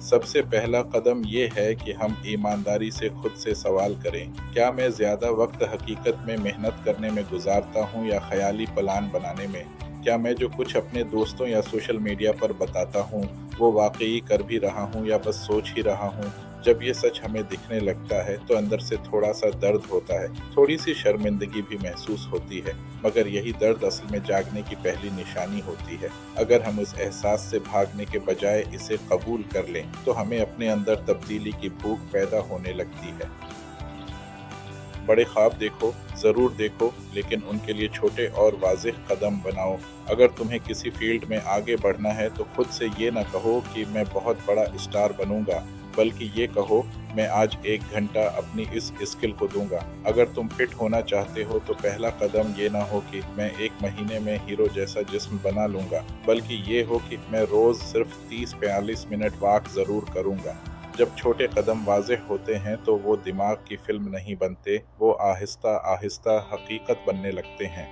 سب سے پہلا قدم یہ ہے کہ ہم ایمانداری سے خود سے سوال کریں، کیا میں زیادہ وقت حقیقت میں محنت کرنے میں گزارتا ہوں یا خیالی پلان بنانے میں؟ کیا میں جو کچھ اپنے دوستوں یا سوشل میڈیا پر بتاتا ہوں وہ واقعی کر بھی رہا ہوں یا بس سوچ ہی رہا ہوں؟ جب یہ سچ ہمیں دکھنے لگتا ہے تو اندر سے تھوڑا سا درد ہوتا ہے، تھوڑی سی شرمندگی بھی محسوس ہوتی ہے، مگر یہی درد اصل میں جاگنے کی پہلی نشانی ہوتی ہے۔ اگر ہم اس احساس سے بھاگنے کے بجائے اسے قبول کر لیں تو ہمیں اپنے اندر تبدیلی کی بھوک پیدا ہونے لگتی ہے۔ بڑے خواب دیکھو، ضرور دیکھو، لیکن ان کے لیے چھوٹے اور واضح قدم بناؤ۔ اگر تمہیں کسی فیلڈ میں آگے بڑھنا ہے تو خود سے یہ نہ کہو کہ میں بہت بڑا اسٹار بنوں گا، بلکہ یہ کہو میں آج 1 گھنٹہ اپنی اس اسکل کو دوں گا۔ اگر تم فٹ ہونا چاہتے ہو تو پہلا قدم یہ نہ ہو کہ میں 1 مہینے میں ہیرو جیسا جسم بنا لوں گا، بلکہ یہ ہو کہ میں روز صرف 30-42 منٹ واک ضرور کروں گا۔ جب چھوٹے قدم واضح ہوتے ہیں تو وہ دماغ کی فلم نہیں بنتے، وہ آہستہ آہستہ حقیقت بننے لگتے ہیں۔